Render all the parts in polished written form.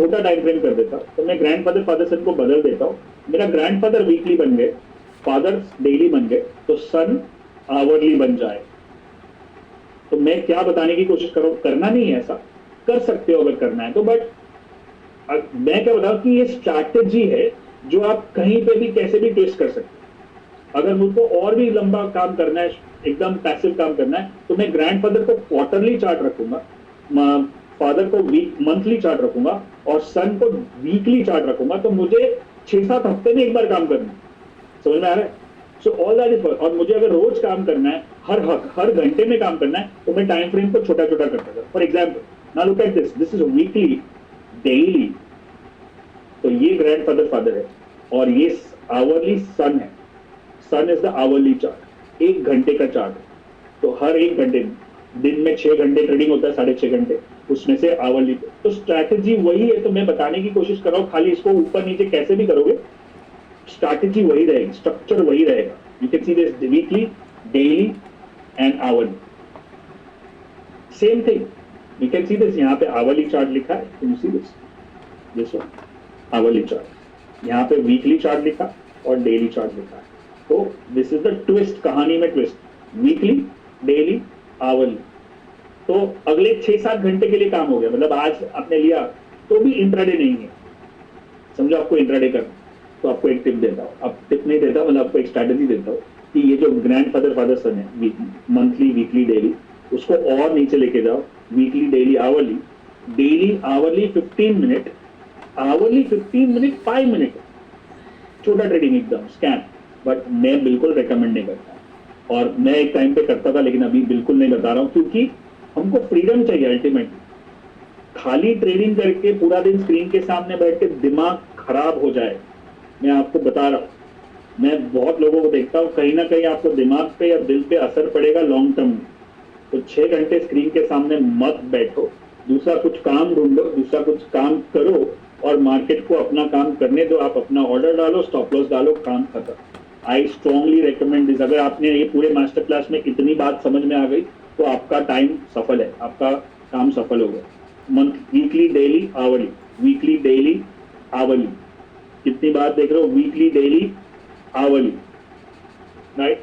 छोटा time frame कर देता हूँ, तो मैं ग्रैंडफादर फादर सन को बदल देता हूँ। मेरा ग्रैंडफादर वीकली बन गए, फादर डेली बन गए, तो सन आवरली बन जाए। तो मैं क्या बताने की कोशिश करूँ, करना नहीं है ऐसा, कर सकते हो अगर करना है तो, बट मैं क्या बताऊं कि ये स्ट्रैटेजी है जो आप कहीं पे भी कैसे भी ट्विस्ट कर सकते हो। अगर मुझको और भी लंबा काम करना है, एकदम पैसिव काम करना है, तो मैं ग्रैंडफादर को क्वार्टरली चार्ट रखूंगा, फादर को वीक मंथली चार्ट रखूंगा, और सन को वीकली चार्ट रखूंगा। तो मुझे 6-7 हफ्ते में एक बार काम करना है। समझ में आ रहा है? सो ऑल दैट इज, और मुझे अगर रोज काम करना है, हर घंटे में काम करना है, तो मैं टाइम फ्रेम को छोटा छोटा करता था। For example, now look at this, this is weekly, daily. तो ये ग्रैंडफादर फादर है, और ये आवरली सन है। सन इज द आवरली चार्ट, 1 घंटे का चार्ट। तो हर 1 घंटे, दिन में 6 घंटे ट्रेडिंग होता है, 6.5 घंटे, उसमें से आवरली। तो स्ट्रैटेजी वही है। तो मैं बताने की कोशिश कर रहा हूं, खाली इसको ऊपर नीचे कैसे भी करोगे, स्ट्रैटेजी वही रहेगी, स्ट्रक्चर वही रहेगा। You can see this weekly, daily and hourly, same thing. You can see this, यहाँ पे आवरली चार्ट लिखा है, can you see this one, hourly chart. यहाँ पे वीकली चार्ट लिखा और डेली चार्ट लिखा है। तो दिस इज द ट्विस्ट, कहानी में ट्विस्ट, वीकली, डेली, आवरली। तो अगले 6-7 घंटे के लिए काम हो गया, मतलब आज आपने लिया तो भी इंट्राडे नहीं है, समझो आपको इंट्राडे करना। तो आपको एक टिप देता हूँ, अब टिप नहीं देता, मतलब आपको एक स्ट्रैटेजी देता हूँ कि ये जो ग्रैंडफादर फादर सन है, मंथली, वीकली, डेली, उसको और नीचे लेके जाओ, weekly, daily, hourly. Daily hourly 15 minute, hourly 15 minute, 5 minute, छोटा ट्रेडिंग एकदम स्कैम। बट मैं बिल्कुल रेकमेंड नहीं करता, और मैं एक टाइम पे करता था, लेकिन अभी बिल्कुल नहीं बता रहा हूँ, क्योंकि हमको फ्रीडम चाहिए अल्टीमेटली। खाली ट्रेडिंग करके पूरा दिन स्क्रीन के सामने बैठ के दिमाग खराब हो जाए, मैं आपको बता रहा हूँ। मैं बहुत लोगों को देखता हूँ, कहीं ना कहीं आपको दिमाग पे या दिल पे असर पड़ेगा लॉन्ग टर्म में। तो 6 घंटे स्क्रीन के सामने मत बैठो, दूसरा कुछ काम ढूंढो, दूसरा कुछ काम करो, और मार्केट को अपना काम करने दो। आप अपना ऑर्डर डालो, स्टॉप लॉस डालो, काम खत्म। I strongly recommend this. अगर आपने ये पूरे मास्टर क्लास में इतनी बात समझ में आ गई, तो आपका टाइम सफल है, आपका काम सफल हो गया। Month, weekly, daily, hourly, weekly, daily, hourly. कितनी बात देख रहे हो, weekly, daily, hourly, right,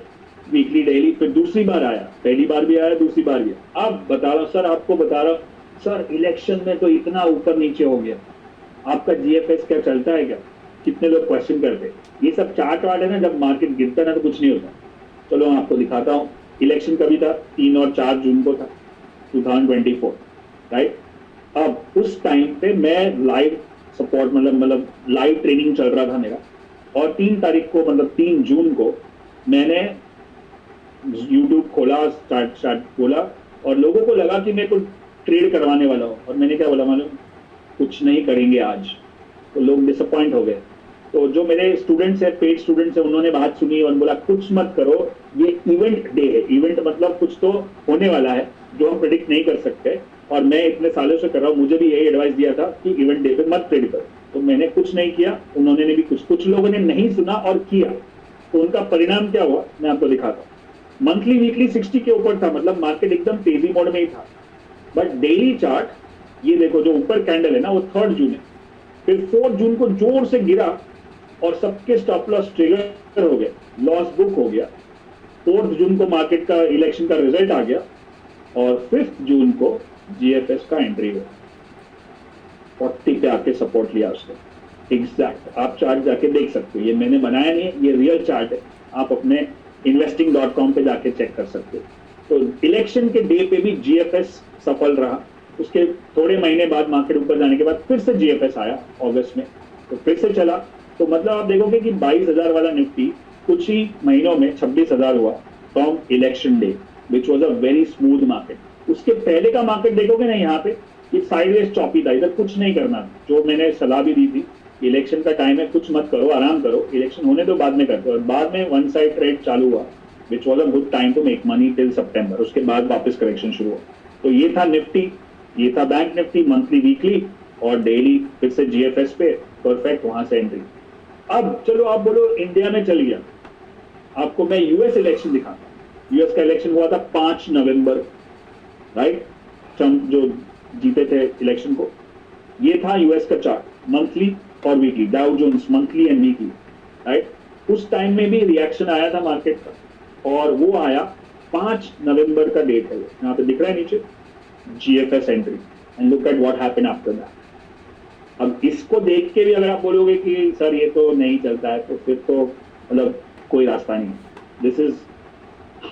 weekly, daily. फिर दूसरी बार आया, पहली बार भी आया, दूसरी बार भी आया। अब बता रहा हूँ सर, आपको बता रहा हूँ सर, इलेक्शन में तो इतना ऊपर नीचे हो गया, आपका जीएफएस क्या चलता है क्या? कितने लोग क्वेश्चन करते हैं। ये सब चार्ट वार्ट है ना, जब मार्केट गिरता है ना तो कुछ नहीं होता। चलो मैं आपको दिखाता हूँ, इलेक्शन कभी था, 3 और 4 जून को था, 2024, राइट। अब उस टाइम पे मैं लाइव सपोर्ट, मतलब लाइव ट्रेनिंग चल रहा था मेरा, और 3 तारीख को, मतलब 3 जून को मैंने यूट्यूब खोला, स्टार्ट खोला, और लोगों को लगा कि मैं कुछ ट्रेड करवाने वाला हूँ, और मैंने क्या बोला मालूम, कुछ नहीं करेंगे आज। तो लोग डिसअपॉइंट हो गए। तो जो मेरे स्टूडेंट्स हैं, पेड स्टूडेंट्स हैं, उन्होंने बात सुनी और बोला कुछ मत करो, ये इवेंट डे है। इवेंट मतलब कुछ तो होने वाला है जो हम प्रेडिक्ट नहीं कर सकते, और मैं इतने सालों से कर रहा हूँ, मुझे भी यही एडवाइस दिया था कि इवेंट डे पे मत ट्रेड करो। तो मैंने कुछ नहीं किया, उन्होंने भी कुछ लोगों ने नहीं सुना और किया। तो उनका परिणाम क्या हुआ, मैं आपको दिखाता हूँ। मंथली, वीकली 60 के ऊपर था, मतलब मार्केट एकदम तेजी मोड में ही था। बट डेली चार्ट, ये देखो जो ऊपर कैंडल है ना, वो 3 जून है। फिर 4 जून को जोर से गिरा और सबके स्टॉप लॉस ट्रिगर हो गया, लॉस बुक हो गया। 4 जून को मार्केट का इलेक्शन का रिजल्ट आ गया, और 5 जून को जीएफएस का एंट्री हुआ, 40 पे आके सपोर्ट लिया उसने। एग्जैक्ट, आप चार्ट जाके देख सकते हो, ये मैंने बनाया नहीं है, ये रियल चार्ट है, आप अपने investing.com पे जाके चेक कर सकते हो। तो इलेक्शन के डे पे भी जीएफएस सफल रहा। उसके थोड़े महीने बाद मार्केट ऊपर जाने के बाद फिर से जीएफएस आया अगस्त में, तो फिर से चला। तो मतलब आप देखोगे कि 22,000 वाला निफ्टी कुछ ही महीनों में 26,000 हुआ from election day, which was a very smooth market. उसके पहले का मार्केट देखोगे ना, यहाँ पे ये साइडवेज चॉपी था, इधर कुछ नहीं करना। जो मैंने सलाह भी दी थी, इलेक्शन का टाइम है, कुछ मत करो, आराम करो, इलेक्शन होने दो, बाद में करते। और बाद में वन साइड ट्रेड चालू हुआ, which was a good time to make money till सितंबर। उसके बाद वापस करेक्शन शुरू हुआ। तो ये था निफ्टी, ये था बैंक निफ्टी, मंथली, वीकली और डेली, फिर से जीएफएस पे परफेक्ट, वहां से एंट्री। अब चलो आप बोलो इंडिया में चल गया, आपको मैं यूएस इलेक्शन दिखाता हूं। यूएस का इलेक्शन हुआ था 5 नवंबर, राइट। ट्रम्प जो जीते थे इलेक्शन को, ये था यूएस का चार्ट मंथली और weekly, Dow Jones monthly and weekly, right. उस टाइम में भी रिएक्शन आया था मार्केट का, और वो आया 5 नवंबर का डेट है, यहाँ पे दिख रहा है नीचे, GFS entry, and look at what happened after that. अब इसको देख के भी अगर आप बोलोगे कि सर ये तो नहीं चलता है, तो फिर तो मतलब कोई रास्ता नहीं। This is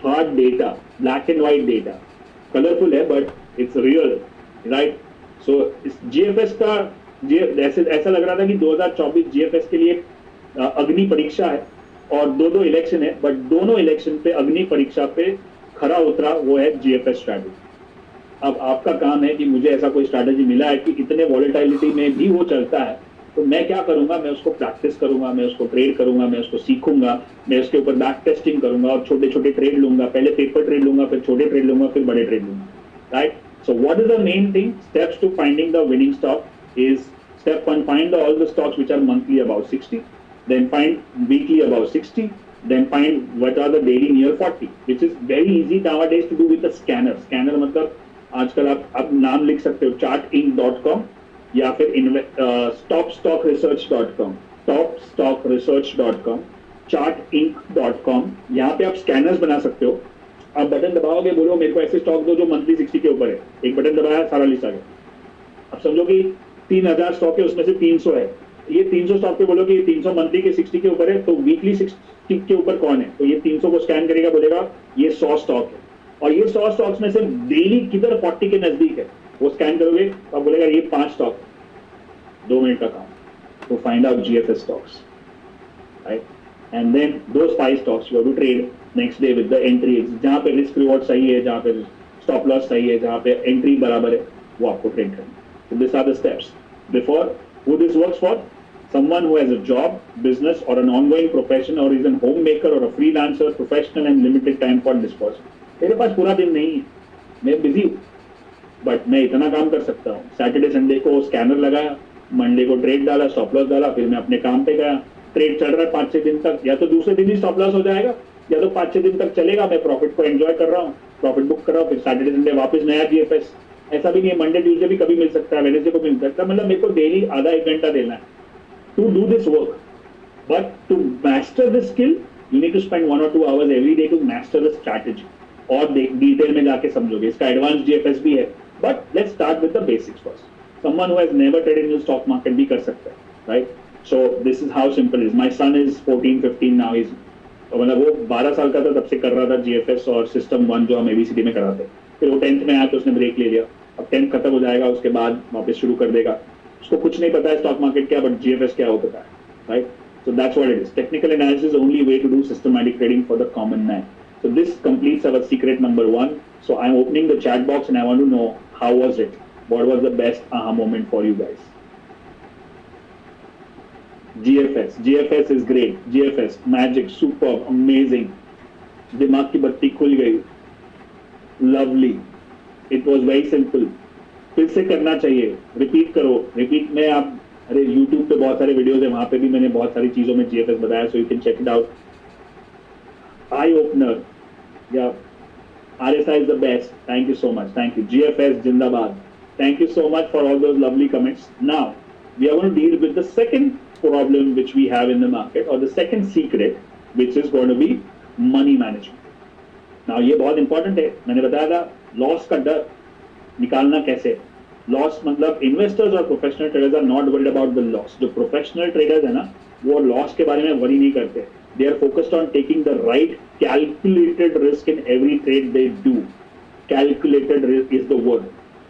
hard data, black and white data, colourful है बट इट्स रियल, राइट। सो इस जीएफएस का ऐसा लग रहा था कि 2024 जीएफएस के लिए अग्नि परीक्षा है, और दो इलेक्शन है, बट दोनों इलेक्शन पे अग्नि परीक्षा पे खरा उतरा वो है जीएफएस स्ट्रैटेजी। अब आपका काम है कि मुझे ऐसा कोई स्ट्रैटेजी मिला है कि इतने वॉलेटिलिटी में भी वो चलता है, तो मैं क्या करूंगा, मैं उसको प्रैक्टिस करूंगा, मैं उसको ट्रेड करूंगा, मैं उसको सीखूंगा, मैं उसके ऊपर बैक टेस्टिंग करूंगा और छोटे छोटे ट्रेड लूंगा, पहले पेपर ट्रेड लूंगा, फिर छोटे ट्रेड लूंगा, फिर बड़े ट्रेड लूंगा, right. So what is the main thing, steps to finding the winning stock is step 1, find all the stocks which are monthly about 60, then find weekly about 60, then find what are the daily near 40, which is very easy nowadays to do with a scanner. Scanner मतलब आजकल आप नाम लिख सकते हो chartinc.com या फिर topstockresearch.com, topstockresearch.com, chartinc.com, यहाँ पे आप स्कैनर्स बना सकते हो। आप बटन दबाओगे, बोलो मेरे को ऐसे स्टॉक दो जो मंथली 60 के ऊपर है, एक बटन दबाया, सारा लिस्ट आ गया। अब समझो कि 3000 स्टॉक है, उसमें से 300 है, ये 300 स्टॉक पे बोलो कि 300 मंथली के 60 के ऊपर है, तो वीकली 60 के ऊपर कौन है, तो ये 300 को स्कैन करेगा, बोलेगा ये 100 स्टॉक है, और ये 100 स्टॉक्स में से डेली किधर 40 के नजदीक है, वो स्कैन करोगे तो बोलेगा ये 5 स्टॉक, 2 मिनट का काम, तो find out GFS stocks, right, and then those 5 stocks you have to trade next day with the entry, जहां पे रिस्क रिवॉर्ड सही है, जहां पे स्टॉप लॉस सही है, जहां पे एंट्री बराबर है, वो आपको ट्रेड करना है। So these are the steps. Before, who this works for? Someone who has a job, business, or an ongoing profession, or is a homemaker or a freelancer, professional, and limited time for disposal. मेरे पास पूरा दिन नहीं है, मैं busy हूँ, but मैं इतना काम कर सकता हूँ। सैटरडे संडे को स्कैनर लगाया, मंडे को ट्रेड डाला, स्टॉप लॉस डाला, फिर मैं अपने काम पे गया, ट्रेड चल रहा है 5-6 दिन तक, या तो दूसरे दिन ही स्टॉप लॉस हो जाएगा, या तो 5-6 दिन तक चलेगा, मैं प्रॉफिट को एंजॉय कर रहा हूँ, प्रॉफिट बुक कर रहा हूँ, फिर सैटरडे संडे वापस नया जीएफएस। ऐसा भी नहीं है, मंडे ट्यूजडे भी कभी मिल सकता है, वेडनेसडे को मिल सकता है, मतलब मेरे को डेली आधा 1 घंटा देना है to do this work. But to master this skill, you need to spend 1 or 2 hours every day to master the strategy. और डिटेल में जाके समझोगे, इसका एडवांस जीएफएस भी है, but let's start with the basics first. Someone who has never traded in the stock market भी कर सकता है, right? So this is how simple it is. My son is 14-15 now. He's मतलब वो 12 साल का था तब से कर रहा था जीएफएस और सिस्टम 1 जो हम एबीसीडी में कराते हैं। फिर वो 10th में आया तो उसने ब्रेक ले लिया, अब 10th खत्म हो जाएगा, उसके बाद वापस शुरू कर देगा। उसको कुछ नहीं पता है स्टॉक मार्केट क्या, बट जीएफएस क्या हो पता है, right? So that's what it is. Technical analysis is the only way to do systematic trading for the common man. So this completes our secret number 1. So I'm opening the chat box and I want to know how was it? What was the best aha moment for you guys? GFS is great. GFS, magic, superb, amazing. दिमाग की बत्ती खुल गई. Lovely. It was very simple. फिर से करना चाहिए, repeat करो, रिपीट में आप, अरे YouTube पे बहुत सारे वीडियोस है, वहां पे भी मैंने बहुत सारी चीजों में GFS बताया, so you can check it out. Eye opener या RSI is the best. Thank you so much. Thank you. GFS जिंदाबाद. Thank you so much for all those lovely comments. Now we are going to deal with the second problem which we have in the market, or the second secret, which is going to be money management. Now ये बहुत important है. मैंने बताया था loss का डर निकालना कैसे. लॉस मतलब इन्वेस्टर्स और professional traders are not worried about the loss. जो प्रोफेशनल ट्रेडर्स है ना, वो लॉस के बारे में वरी नहीं करते. They are focused on taking the right calculated risk in every trade they do. Calculated risk is the word.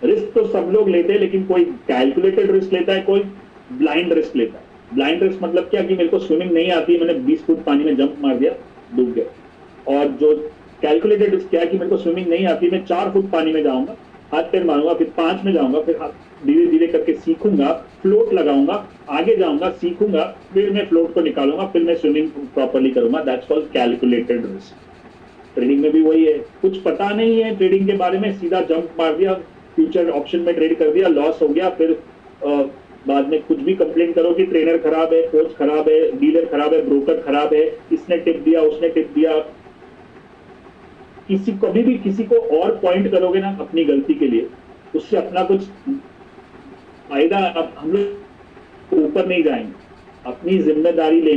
Risk तो सब लोग लेते हैं, लेकिन कोई कैलकुलेटेड रिस्क लेता है, कोई ब्लाइंड रिस्क लेता है. ब्लाइंड रिस्क मतलब क्या, कि मेरे को स्विमिंग नहीं आती है, मैंने 20 फुट पानी में जंप मार दिया, डूब गया. और जो कैलकुलेटेड रिस्क क्या है, कि मेरे को स्विमिंग नहीं आती, मैं 4 फुट पानी में जाऊंगा, हाथ पैर मारूंगा, फिर 5 में जाऊंगा, फिर धीरे धीरे करके सीखूंगा, फ्लोट लगाऊंगा, आगे जाऊंगा, सीखूंगा, फिर मैं फ्लोट को निकालूंगा, फिर मैं स्विमिंग प्रॉपर्ली करूंगा. That's called calculated risk. Trading में भी वही है. कुछ पता नहीं है ट्रेडिंग के बारे में, सीधा जंप मार दिया, फ्यूचर ऑप्शन में ट्रेड कर दिया, लॉस हो गया, फिर बाद में कुछ भी कंप्लेंट करो कि ट्रेनर खराब है, कोच खराब है, डीलर खराब है, ब्रोकर खराब है, इसने टिप दिया, उसने टिप दिया. कभी भी किसी को और पॉइंट करोगे ना अपनी गलती के लिए, उससे अपना कुछ फायदा अब हम लोग ऊपर नहीं जाएंगे, अपनी जिम्मेदारी लेने